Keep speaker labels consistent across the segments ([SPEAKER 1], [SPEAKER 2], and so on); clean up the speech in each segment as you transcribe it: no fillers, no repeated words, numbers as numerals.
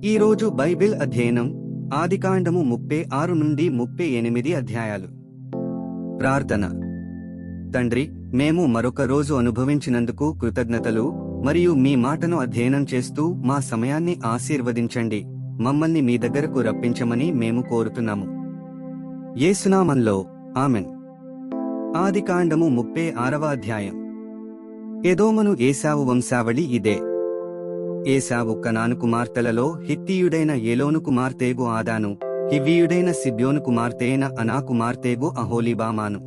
[SPEAKER 1] ఈరోజు బైబిల్ అధ్యయనం ఆదికాండము 36 నుండి 38 అధ్యాయాలు. ప్రార్థన. తండ్రి, మేము మరొక రోజు అనుభవించినందుకు కృతజ్ఞతలు మరియు మీ మాటను అధ్యయనం చేస్తూ మా సమయాన్ని ఆశీర్వదించండి. మమ్మల్ని మీ దగ్గరకు రప్పించమని మేము కోరుతున్నాము. యేసునామంలో ఆమెన్. ఆదికాండము 36వ అధ్యాయం. ఎదోమును ఏశావు వంశావళి ఇదే. ఏశావు కనాను కుమార్తెలలో హిత్తీయుడైన ఏలోను కుమార్తెగు ఆదాను, హివ్వీయుడైన సిబ్యోను కుమార్తెయైన అనా కుమార్తెగు అహోలీబామాను.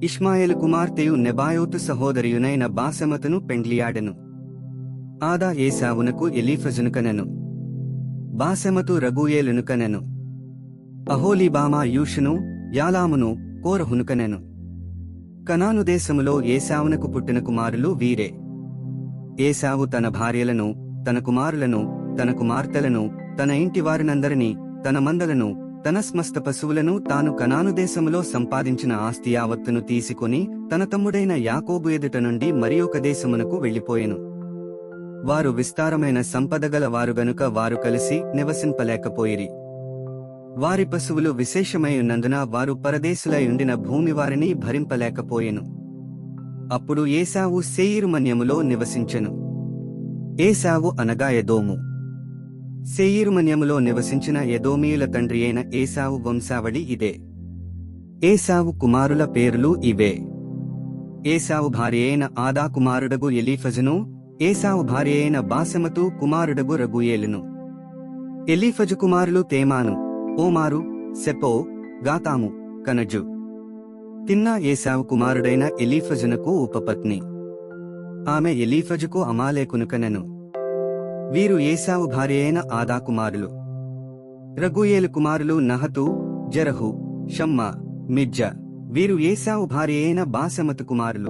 [SPEAKER 1] ఇష్మాయేలు కుమార్తెయు నెబాయోతు సహోదరియునైన బాసెమతును పెండ్లియాడెను. ఆదా ఏశావునకు ఎలీఫజును కనెను. బాసెమతు రగూయేలును కనెను. అహోలీబామా యూషును, యాలామును, కోరహును కనెను. కనాను దేశములో ఏశావునకు పుట్టిన కుమారులు వీరే. ఏశావు తన భార్యలను, తన కుమారులను, తన కుమార్తెలను, తన ఇంటివారినందరినీ, తన మందలను, తన సమస్త పశువులను, తాను కనాను దేశములో సంపాదించిన ఆస్తి యావత్తును తీసుకుని తన తమ్ముడైన యాకోబు ఎదుట నుండి మరియొక దేశమునకు వెళ్ళిపోయెను. వారు విస్తారమైన సంపదగల వారు గనుక వారు కలిసి నివసింపలేకపోయిరి. వారి పశువులు విశేషమై ఉన్నందున వారు పరదేశులై ఉండిన భూమి వారిని భరింపలేకపోయెను. అప్పుడు ఏశావు శేయీరు మన్యములో నివసించెను. ఏశావు అనగా ఎదోము. శేయీరు మన్యములో నివసించిన ఎదోమీయుల తండ్రి అయిన ఏశావు వంశావళి ఇదే. ఏశావు కుమారుల పేర్లు ఇవే. ఏశావు భార్య అయిన ఆదా కుమారుడగు ఎలీఫజును, ఏశావు భార్య అయిన బాసెమతు కుమారుడగు రగూయేలును. ఎలీఫజు కుమారులు తేమాను, ఓమారు, సెపో, గాతాము, కనజు. తిన్నా ఏశావు కుమారుడైన ఎలీఫజునకు ఉపపత్ని. ఆమె ఎలీఫజుకు అమాలేకును కనెను. వీరు ఏశావు భార్య అయిన ఆదా కుమారులు. రగూయేలు కుమారులు నహతు, జరహు, షమ్మా, మిజ్జా. వీరు ఏశావు భార్య అయిన బాసెమతు కుమారులు.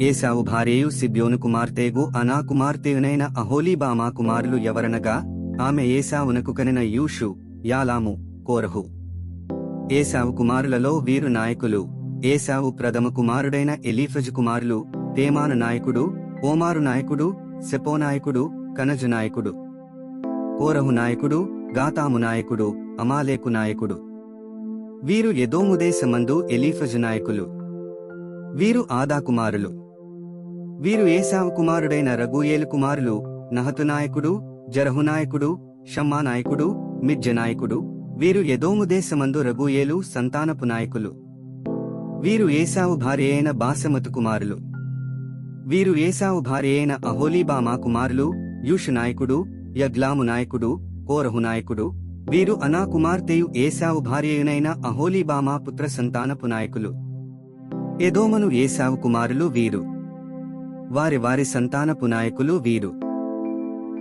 [SPEAKER 1] ఏశావు భార్యయు సిబ్యోను కుమార్తెగు అనా కుమార్తెయునైన అహోలీబామా కుమారులు ఎవరనగా ఆమె ఏశావునకు కనిన యూషు, యాలాము, కోరహు. ఏశావు కుమారులలో వీరు నాయకులు. ఏశావు ప్రథమ కుమారుడైన ఎలీఫజు కుమారులు తేమాను నాయకుడు, ఓమారు నాయకుడు, సెపో నాయకుడు, కనజు నాయకుడు, కోరహు నాయకుడు, గాతాము నాయకుడు, అమాలేకు నాయకుడు. వీరు ఎదోము దేశమందు ఎలీఫజు నాయకులు. వీరు ఆదా కుమారులు. వీరు ఏశావు కుమారుడైన రగూయేలు కుమారులు నహతు నాయకుడు, జరహు నాయకుడు, షమ్మా నాయకుడు, మిజ్జ నాయకుడు. వీరు ఎదోము దేశమందు రగూయేలు సంతానపు నాయకులు. వీరు ఏశావు భార్య అయిన బాసెమతు కుమారులు. వీరు ఏశావు భార్య అయిన అహోలీబామా కుమారులు, యూషు నాయకుడు, యగ్లాము నాయకుడు, కోరహు నాయకుడు. వీరు అనా కుమార్తెయు ఏశావు భార్యయునైన అహోలీబామా పుత్ర సంతానపు నాయకులు. ఎదోమను ఏశావు కుమారులు వీరు. వారి వారి సంతానపు నాయకులు వీరు.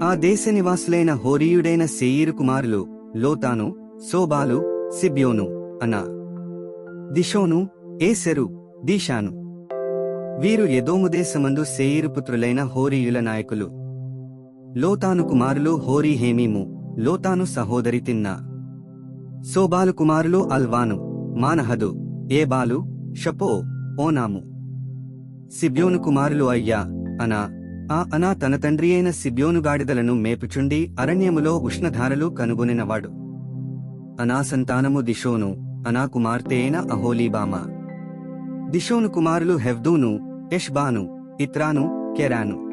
[SPEAKER 1] ఆ దేశ నివాసులైన హోరీయుడైన శేయీరు కుమారులు లోతాను, సోబాలు, సిబ్యోను, అనా, దిషోను, ఏసెరు, దీషాను. వీరు ఎదోము దేశమందు శేయీరు పుత్రులైన హోరీయుల నాయకులు. లోతాను కుమారులు హోరీ హేమీము, లోతాను సహోదరి తిన్నా. సోబాలు కుమారులు అల్వాను, మానహదు, ఏబాలు, షపో, ఓనాము. సిబ్యోను కుమారులు అయ్యా, అనా. ఆ అనా తన తండ్రి అయిన సిబ్యోను గాడిదలను మేపుచుండి అరణ్యములో ఉష్ణధారలు కనుగొనినవాడు. అనా సంతానము దిషోను, అనా కుమార్తె అయిన అహోలీబామా. దిషోను కుమారులు హెవ్దూను, ఎష్బాను, ఇత్రాను, కెరాను.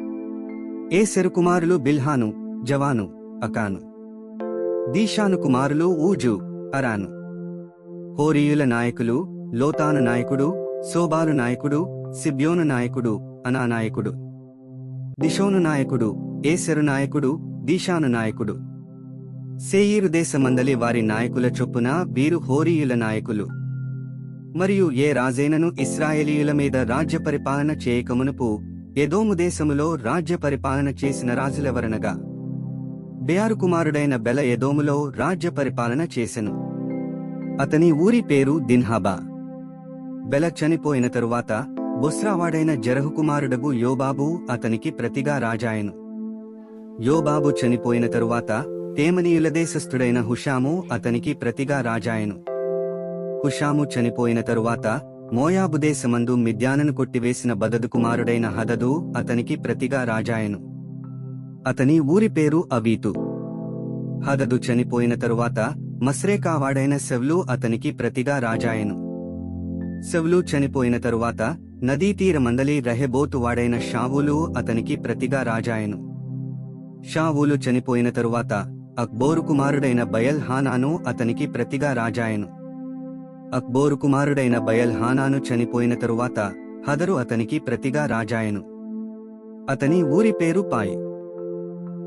[SPEAKER 1] ఏసెరు కుమారులు బిల్హాను, జవాను, అకాను. దీషాను కుమారులు ఊజు, అరాను. హోరీయుల నాయకులు లోతాను నాయకుడు, సోబాలు నాయకుడు, సిబ్యోను నాయకుడు, అనా నాయకుడు. దిషోను నాయకుడు, ఏసెరు నాయకుడు, దీషాను నాయకుడు. శేయీరు దేశమందలి వారి నాయకుల చొప్పున వీరు హోరీయుల నాయకులు. మరియు ఏ రాజైనను ఇశ్రాయేలీయుల మీద రాజ్య పరిపాలన చేయకమునుపు ఎదోము దేశములో రాజ్య పరిపాలన చేసిన రాజులెవరనగా బెయారు కుమారుడైన బెల ఎదోములో రాజ్య పరిపాలన చేసెను. అతని ఊరి పేరు దిన్హాబా. బెల చనిపోయిన తరువాత బొస్రావాడైన జరహు కుమారుడగు యోబాబు అతనికి ప్రతిగా రాజాయెను. యోబాబు చనిపోయిన తరువాత తేమనీయుల దేశస్థుడైన హుషాము అతనికి ప్రతిగా రాజాయెను. హుషాము చనిపోయిన తరువాత మోయాబు దేశమందు మిద్యానును కొట్టివేసిన బదదు కుమారుడైన హదదు అతనికి ప్రతిగా రాజాయెను. అతని ఊరి పేరు అవీతు. హదదు చనిపోయిన తరువాత మస్రేకావాడైన శవ్లు అతనికి ప్రతిగా రాజాయెను. శవ్లు చనిపోయిన తరువాత నదీతీర మందలి రెహెబోతు వాడైన షావూలు అతనికి ప్రతిగా రాజాయెను. షావూలు చనిపోయిన తరువాత అక్బోరు కుమారుడైన బయల్ హానాను అతనికి ప్రతిగా రాజాయెను. అక్బోరు కుమారుడైన బయల్ హానాను చనిపోయిన తరువాత హదరు అతనికి ప్రతిగా రాజాయెను. అతని ఊరి పేరు పాయి.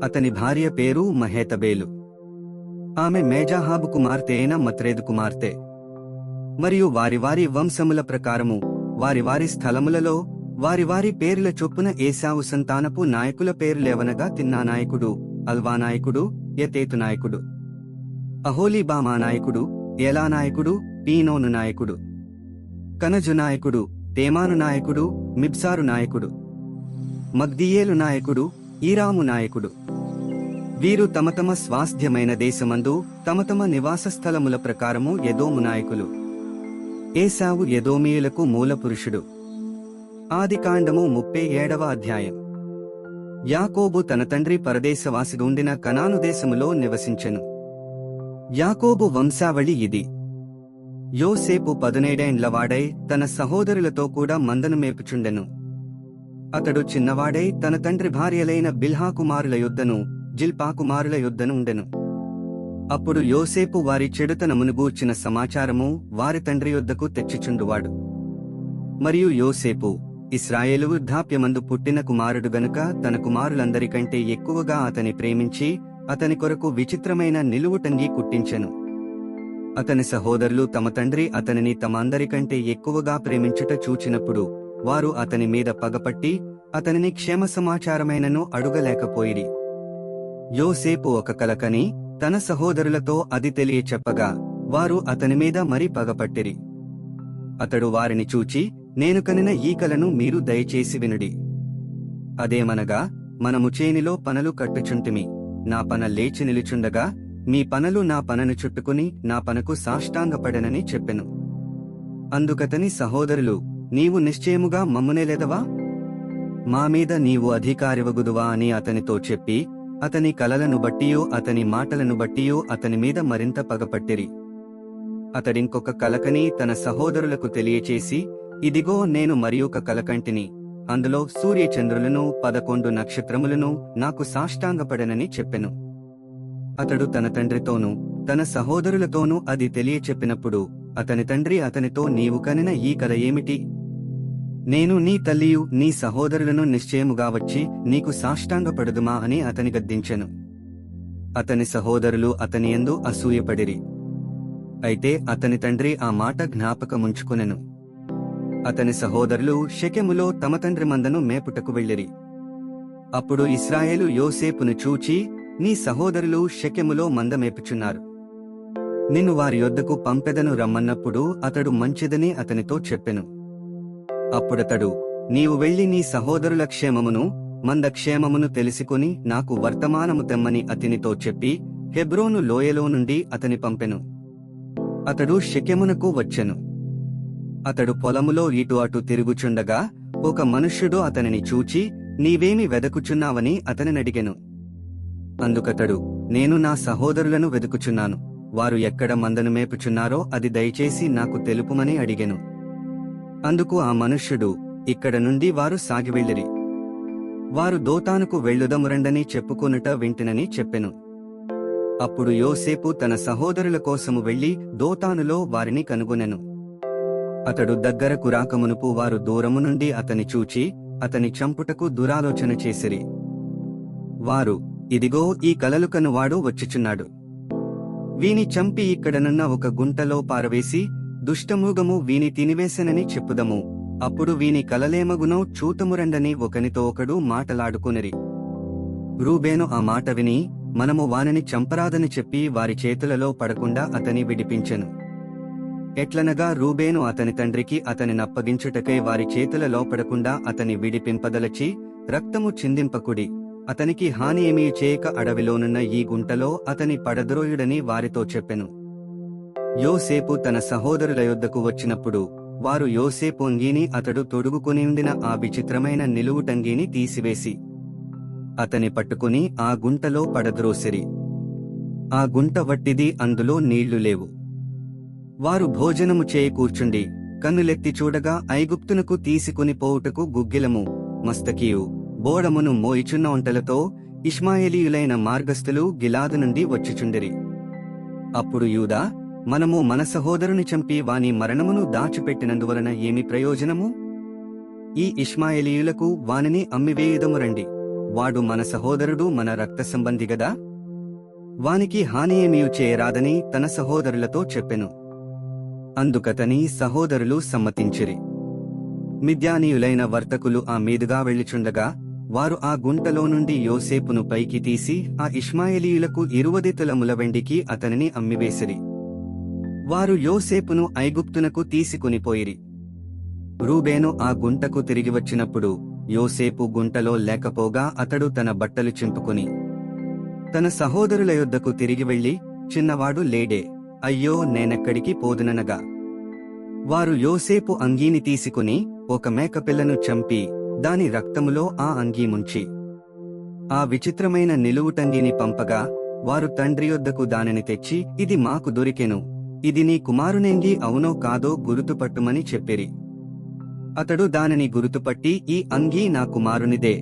[SPEAKER 1] అతని భార్య పేరు మహేతబేలు. ఆమె మేజాహాబు కుమార్తె అయిన మత్రేదు కుమార్తె. మరియు వారి వారి వంశముల ప్రకారము వారి వారి స్థలములలో వారి వారి పేర్ల చొప్పున ఏశావు సంతానపు నాయకుల పేర్లేవనగా తిన్నా నాయకుడు, అల్వా నాయకుడు, యతేతు నాయకుడు, అహోలీబామా నాయకుడు, ఏలా నాయకుడు, పీనోను నాయకుడు, కనజు నాయకుడు, తేమాను నాయకుడు, మిబ్సారు నాయకుడు, మగ్దియేలు నాయకుడు, ఈరాము నాయకుడు. వీరు తమ తమ స్వాస్థ్యమైన దేశమందు తమ తమ నివాస స్థలముల ప్రకారము ఎదోము నాయకులు. ఏశావు ఎదోమీయులకు మూలపురుషుడు. ఆదికాండము 37వ అధ్యాయం. యాకోబు తన తండ్రి పరదేశవాసిగుండిన కనాను దేశములో నివసించెను. యాకోబు వంశావళి ఇది. యోసేపు 17 ఏండ్లవాడై తన సహోదరులతో కూడా మందను మేపుచుండెను. అతడు చిన్నవాడై తన తండ్రి భార్యలైన బిల్హా కుమారుల యొద్దను జిల్పా కుమారుల యొద్దను ఉండెను. అప్పుడు యోసేపు వారి చెడుతనమును గూర్చిన సమాచారము వారి తండ్రి యొద్దకు తెచ్చిచుండువాడు. మరియు యోసేపు ఇశ్రాయేలు వృద్ధాప్యమందు పుట్టిన కుమారుడు గనుక తన కుమారులందరికంటే ఎక్కువగా అతని ప్రేమించి అతని కొరకు విచిత్రమైన నిలువుటంగి కుట్టించెను. అతని సహోదరులు తమ తండ్రి అతనిని తమ అందరికంటే ఎక్కువగా ప్రేమించుట చూచినప్పుడు వారు అతని మీద పగపట్టి అతనిని క్షేమ సమాచారమైనను అడుగలేకపోయిరి. యోసేపు ఒక కల కని తన సహోదరులతో అది తెలియచెప్పగా వారు అతని మీద మరి పగపట్టిరి. అతడు వారిని చూచి, నేను కనిన ఈ కలను మీరు దయచేసి వినుడి. అదేమనగా, మనము చేనిలో పనలు కట్టుచుంటిమి. నా పన లేచి నిలుచుండగా మీ పనలు నా పనను చుట్టుకుని నా పనకు సాష్టాంగపడెనని చెప్పెను. అందుకతని సహోదరులు, నీవు నిశ్చయముగా మమ్మునేలెదవా? మా మీద నీవు అధికారివగుదువా అని అతనితో చెప్పి అతని కలలను బట్టియో అతని మాటలను బట్టియో అతని మీద మరింత పగపట్టిరి. అతడింకొక కలకని తన సహోదరులకు తెలియచేసి, ఇదిగో నేను మరియొక కలకంటిని, అందులో సూర్యచంద్రులను 11 నక్షత్రములను నాకు సాష్టాంగపడెనని చెప్పెను. అతడు తన తండ్రితోనూ తన సహోదరులతోనూ అది తెలియచెప్పినప్పుడు అతని తండ్రి అతనితో, నీవు కనిన ఈ కల ఏమిటి? నేను నీ తల్లియు నీ సహోదరులను నిశ్చయముగా వచ్చి నీకు సాష్టాంగపడుదుమా అని అతని గద్దించెను. అతని సహోదరులు అతని యందు అసూయపడిరి. అయితే అతని తండ్రి ఆ మాట జ్ఞాపకముంచుకొనెను. అతని సహోదరులు షెకెములో తమ తండ్రి మందను మేపుటకు వెళ్ళిరి. అప్పుడు ఇశ్రాయేలు యోసేపును చూచి, నీ సహోదరులు షెకెములో మంద మేపుచున్నారు, నిన్ను వారి యొద్దకు పంపెదను రమ్మన్నప్పుడు అతడు మంచిదని అతనితో చెప్పెను. అప్పుడతడు, నీవు వెళ్లి నీ సహోదరుల క్షేమమును మంద క్షేమమును తెలుసుకుని నాకు వర్తమానము తెమ్మని అతనితో చెప్పి హెబ్రోను లోయలో నుండి అతని పంపెను. అతడు షెకెమునకు వచ్చెను. అతడు పొలములో ఇటు అటు తిరుగుచుండగా ఒక మనుష్యుడు అతనిని చూచి, నీవేమి వెదకుచున్నావని అతనినడిగెను. అందుకతడు, నేను నా సహోదరులను వెదుకుచున్నాను, వారు ఎక్కడ మందను మేపుచున్నారో అది దయచేసి నాకు తెలుపుమని అడిగెను. అందుకు ఆ మనుష్యుడు, ఇక్కడ నుండి వారు సాగివెళ్ళిరి, వారు దోతానుకు వెళ్ళుదమురండని చెప్పుకొనుట వింటినని చెప్పెను. అప్పుడు యోసేపు తన సహోదరుల కోసము వెళ్లి దోతానులో వారిని కనుగొనెను. అతడు దగ్గరకు రాకమునుపు వారు దూరము నుండి అతని చూచి అతని చంపుటకు దురాలోచన చేసిరి. వారు, ఇదిగో ఈ కలలు కనువాడు వచ్చుచున్నాడు, వీని చంపి ఇక్కడనున్న ఒక గుంటలో పారవేసి దుష్టమృగము వీని తినివేసెనని చెప్పుదము, అప్పుడు వీని కలలేమగునో చూతమురండని ఒకనితో ఒకడు మాటలాడుకునిరి. రూబేను ఆ మాట విని, మనము వానిని చంపరాదని చెప్పి వారి చేతులలో పడకుండా అతని విడిపించెను. ఎట్లనగా రూబేను అతని తండ్రికి అతని నప్పగించుటకై వారి చేతులలో పడకుండా అతని విడిపింపదలచి, రక్తము చిందింపకుడి, అతనికి హాని ఏమీ చేయక అడవిలోనున్న ఈ గుంటలో అతని పడద్రోయుడని వారితో చెప్పెను. యోసేపు తన సహోదరుల యొద్దకు వచ్చినప్పుడు వారు యోసేపు అంగీని అతడు తొడుగుకుని ఉండిన ఆ విచిత్రమైన నిలువుటంగీని తీసివేసి అతని పట్టుకుని ఆ గుంటలో పడద్రోసిరి. ఆ గుంట వట్టిది, అందులో నీళ్లు లేవు. వారు భోజనము చేయ కూర్చుండి కన్నులెత్తి చూడగా ఐగుప్తునకు తీసుకుని పోవుటకు గుగ్గిలము, మస్తకియు, బోడమును మోయిచున్న ఒంటెలతో ఇష్మాయేలీయులైన మార్గస్థులు గిలాదు నుండి వచ్చుచుండిరి. అప్పుడు యూదా, మనము మన సహోదరుని చంపి వాని మరణమును దాచిపెట్టినందువలన ఏమి ప్రయోజనము? ఈ ఇష్మాయేలీయులకు వానిని అమ్మివేయుదము రండి, వాడు మన సహోదరుడు, మన రక్త సంబంధిగదా, వానికి హాని ఏమీ చేయరాదని తన సహోదరులతో చెప్పెను. అందుకతని సహోదరులు సమ్మతించిరి. మిద్యానీయులైన వర్తకులు ఆ మీదుగా వెళ్ళుచుండగా వారు ఆ గుంటలో నుండి యోసేపును పైకి తీసి ఆ ఇష్మాయేలీయులకు 20 తులముల వెండికి అతనిని అమ్మివేసిరి. వారు యోసేపును ఐగుప్తునకు తీసుకునిపోయిరి. రూబేను ఆ గుంటకు తిరిగి వచ్చినప్పుడు యోసేపు గుంటలో లేకపోగా అతడు తన బట్టలు చింపుకుని తన సహోదరుల యొద్దకు తిరిగి వెళ్లి, చిన్నవాడు లేడే, అయ్యో నేనెక్కడికి పోదుననగా, వారు యోసేపు అంగీని తీసుకుని ఒక మేకపిల్లను చంపి దాని రక్తములో ఆ అంగీ ముంచి ఆ విచిత్రమైన నిలువుటంగీని పంపగా, వారు తండ్రి యొద్దకు దానిని తెచ్చి, ఇది మాకు దొరికెను, ఇది నీ కుమారునేంగి అవునో కాదో గురుతుపట్టుమని చెప్పిరి. అతడు దానిని గురుతుపట్టి, ఈ అంగీ నా కుమారునిదే,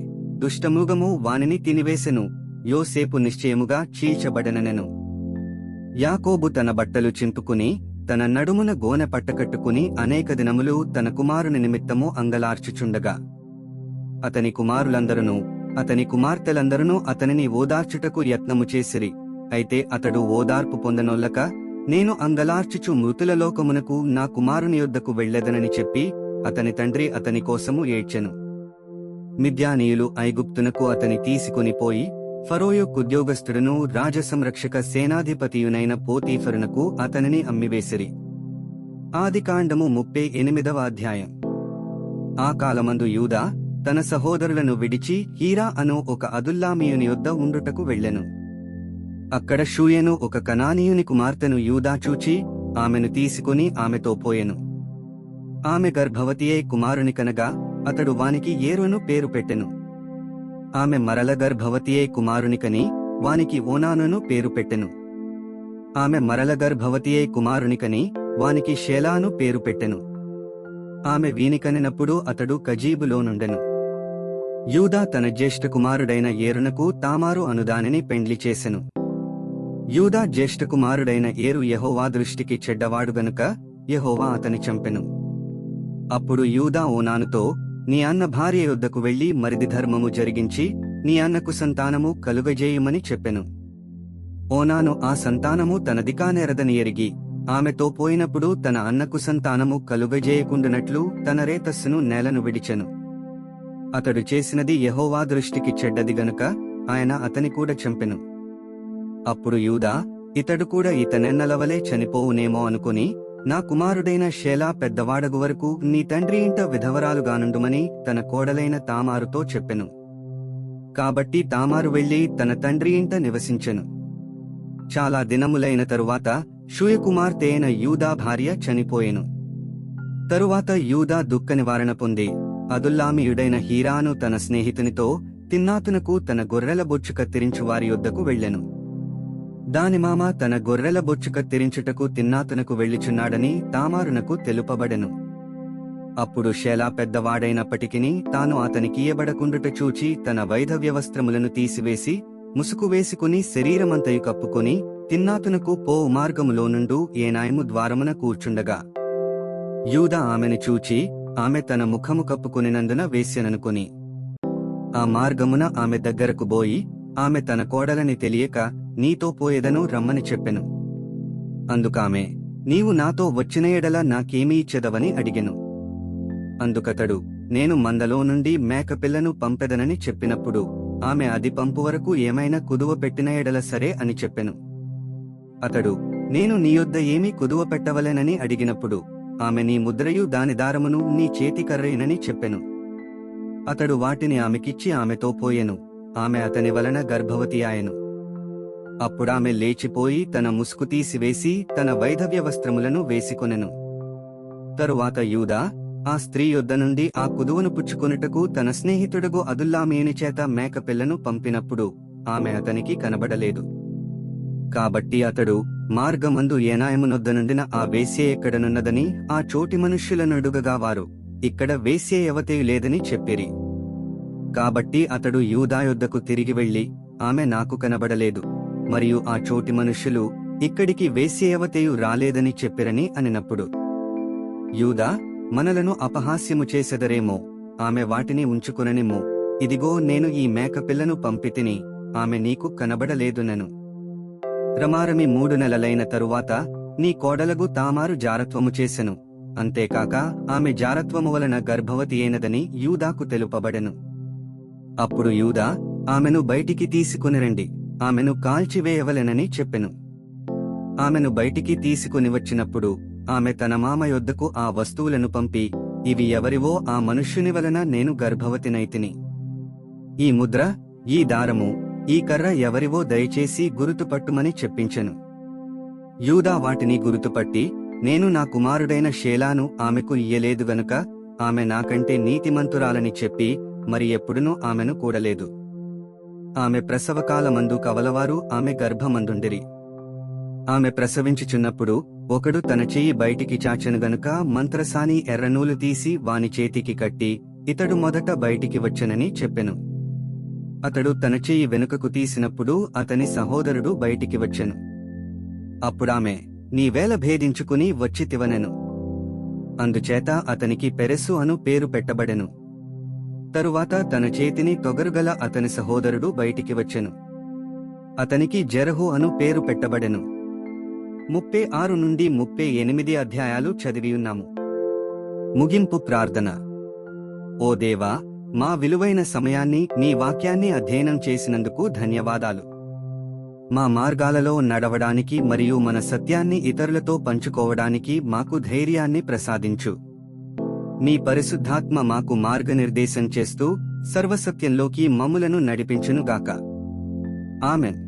[SPEAKER 1] దుష్టమృగము వానిని తినివేసెను, యోసేపు నిశ్చయముగా చీల్చబడనెను. యాకోబు తన బట్టలు చింపుకుని తన నడుమున గోనె పట్టకట్టుకుని అనేక దినములు తన కుమారుని నిమిత్తము అంగలార్చుచుండగా, అతని కుమారులందరూ అతని కుమార్తెలందరూ అతనిని ఓదార్చుటకు యత్నము చేసిరి. అయితే అతడు ఓదార్పు పొందనొల్లక, నేను అంగలార్చుచు మృతుల లోకమునకు నా కుమారుని యొద్దకు వెళ్లెదనని చెప్పి అతని తండ్రి అతని కోసము ఏడ్చెను. మిద్యానీయులు ఐగుప్తునకు అతని తీసుకుని పోయి ఫరోయు ఉద్యోగస్థుడును రాజసంరక్షక సేనాధిపతియునైన పోతీఫరునకు అతనిని అమ్మివేసిరి. ఆదికాండము 38వ అధ్యాయం. ఆ కాలమందు యూదా తన సహోదరులను విడిచి హీరా అను ఒక అదుల్లామీయుని యొద్ద ఉండుటకు వెళ్ళెను. అక్కడ షూయను ఒక కనానీయుని కుమార్తెను యూదా చూచి ఆమెను తీసుకుని ఆమెతో పోయెను. ఆమె గర్భవతియే కుమారుని కనగా అతడు వానికి ఏరును పేరు పెట్టెను. ఆమె మరల గర్భవతియే కుమారునికని వానికి ఓనానును పేరు పెట్టెను. ఆమె మరల గర్భవతియే కుమారునికని వానికి షేలాను పేరు పెట్టెను. ఆమె వీనికనినప్పుడు అతడు కజీబులో నుండెను. యూదా తన జ్యేష్ఠ కుమారుడైన ఏరునకు తామారు అనుదానిని పెండ్లి చేసెను. యూదా జ్యేష్ఠ కుమారుడైన ఏరు యెహోవా దృష్టికి చెడ్డవాడు గనుక యెహోవా అతని చంపెను. అప్పుడు యూదా ఓనానుతో, నీ అన్న భార్య యొద్దకు వెళ్లి మరిది ధర్మము జరిగించి నీ అన్నకు సంతానము కలుగజేయుమని చెప్పెను. ఓనాను ఆ సంతానము తనది కానేరదని ఎరిగి ఆమెతో పోయినప్పుడు తన అన్నకు సంతానము కలుగజేయకుండునట్లు తన రేతస్సును నేలను విడిచెను. అతడు చేసినది యెహోవా దృష్టికి చెడ్డది గనుక ఆయన అతని కూడా చంపెను. అప్పుడు యూదా, ఇతడు కూడా ఇతనెన్నలవలే చనిపోవునేమో అనుకుని, నా కుమారుడైన షేలా పెద్దవాడగు వరకు నీ తండ్రి ఇంట విధవరాలుగానుండుమని తన కోడలైన తామారుతో చెప్పెను. కాబట్టి తామారు వెళ్లి తన తండ్రి ఇంట నివసించెను. చాలా దినములైన తరువాత షూయ కుమార్తె అయిన యూదా భార్య చనిపోయెను. తరువాత యూదా దుఃఖ నివారణ పొంది అదుల్లామీయుడైన హీరాను తన స్నేహితునితో తిన్నాతునకు తన గొర్రెల బొచ్చు కత్తిరించు వారి యొద్దకు వెళ్ళెను. దాని మామ తన గొర్రెల బొచ్చు కత్తిరించుటకు తిన్నాతునకు వెళ్ళుచున్నాడని తామారునకు తెలుపబడెను. అప్పుడు షేలా పెద్దవాడైనప్పటికిని తాను అతనికియ్యబడకుండుట చూచి తన వైధవ్యవస్త్రములను తీసివేసి ముసుగు వేసుకుని శరీరమంతయు కప్పుకొని తిన్నాతునకు పోవు మార్గములో నుండు ఏనాయము ద్వారమున కూర్చుండగా, యూదా ఆమెను చూచి ఆమె తన ముఖము కప్పుకొనినందున వేశ్యననుకుని ఆ మార్గమున ఆమె దగ్గరకు బోయి ఆమె తన కోడలని తెలియక నీతో పోయేదను రమ్మని చెప్పెను. అందుకామె, నీవు నాతో వచ్చిన ఎడల నాకేమీ ఇచ్చెదవని అడిగెను. అందుకతడు, నేను మందలో నుండి మేకపిల్లను పంపెదనని చెప్పినప్పుడు ఆమె అది పంపు వరకు ఏమైనా కుదువ పెట్టిన ఎడల సరే అని చెప్పెను. అతడు, నేను నీ యొద్ద ఏమీ కుదువ పెట్టవలెనని అడిగినప్పుడు ఆమె నీ ముద్రయు దాని దారమును నీ చేతికర్రేనని చెప్పెను. అతడు వాటిని ఆమెకిచ్చి ఆమెతో పోయెను. ఆమె అతని వలన గర్భవతి ఆయెను. అప్పుడామె లేచిపోయి తన ముసుగు తీసివేసి తన వైధవ్య వస్త్రములను వేసికొనెను. తరువాత యూదా ఆ స్త్రీ యొద్ద నుండి ఆ కుదువను పుచ్చుకొనుటకు తన స్నేహితుడగు అదుల్లామీయుని చేత మేకపిల్లను పంపినప్పుడు ఆమె అతనికి కనబడలేదు. కాబట్టి అతడు, మార్గమందు ఏనాయమునొద్దనుండిన ఆ వేశ్య ఎక్కడనున్నదని ఆ చోటి మనుష్యులనడుగగా వారు, ఇక్కడ వేశ్య ఎవతేయు లేదని చెప్పిరి. కాబట్టి అతడు యూదా యొద్దకు తిరిగి వెళ్లి, ఆమె నాకు కనబడలేదు, మరియు ఆ చోటి మనుష్యులు, ఇక్కడికి వేశ్య ఎవతేయు రాలేదని చెప్పిరని అనినప్పుడు, యూదా, మనలను అపహాస్యము చేసెదరేమో, ఆమె వాటిని ఉంచుకొననిమ్ము, ఇదిగో నేను ఈ మేకపిల్లను పంపితిని, ఆమె నీకు కనబడలేదునను. రమారమి 3 నెలలైన తరువాత నీ కోడలగు తామారు జారత్వము చేసెను, అంతేకాక ఆమె జారత్వము వలన గర్భవతి అయినదని యూదాకు తెలుపబడెను. అప్పుడు యూదా, ఆమెను బయటికి తీసుకునిరండి, ఆమెను కాల్చివేయవలెనని చెప్పెను. ఆమెను బయటికి తీసుకుని వచ్చినప్పుడు ఆమె తన మామ యొద్దకు ఆ వస్తువులను పంపి, ఇవి ఎవరివో ఆ మనుష్యుని వలన నేను గర్భవతినైతిని. ఈ ముద్ర, ఈ దారము, ఈ కర్ర ఎవరివో దయచేసి గురుతుపట్టుమని చెప్పించెను. యూదా వాటిని గురుతుపట్టి, నేను నా కుమారుడైన షేలాను ఆమెకు ఇయ్యలేదు గనుక ఆమె నాకంటే నీతిమంతురాలని చెప్పి మరి ఎప్పుడునూ ఆమెను కూడలేదు. ఆమె ప్రసవకాలమందు కవలవారు ఆమె గర్భమందుండిరి. ఆమె ప్రసవించుచున్నప్పుడు ఒకడు తన చెయ్యి బయటికి చాచెను గనుక మంత్రసాని ఎర్రనూలు తీసి వాని చేతికి కట్టి, ఇతడు మొదట బయటికి వచ్చెనని చెప్పెను. అతడు తన చెయ్యి వెనుకకు తీసినప్పుడు అతని సహోదరుడు బయటికి వచ్చెను. అప్పుడామె, నీవేళ భేదించుకుని వచ్చితివనెను. అందుచేత అతనికి పెరెసు అను పేరు పెట్టబడెను. తరువాత తన చేతిని తొగరుగల అతని సహోదరుడు బయటికి వచ్చెను. అతనికి జెరహు అను పేరు పెట్టబడెను. 36 నుండి 38 అధ్యాయాలు చదివియున్నాము. ముగింపు ప్రార్థన. ఓ దేవా, మా విలువైన సమయాన్ని నీ వాక్యాన్ని అధ్యయనం చేసినందుకు ధన్యవాదాలు. మా మార్గాలలో నడవడానికి మరియు మన సత్యాన్ని ఇతరులతో పంచుకోవడానికి మాకు ధైర్యాన్ని ప్రసాదించు. నీ పరిశుద్ధాత్మ మాకు మార్గనిర్దేశం చేస్తూ సర్వసత్యంలోకి మమ్ములను నడిపించునుగాక. ఆమెన్.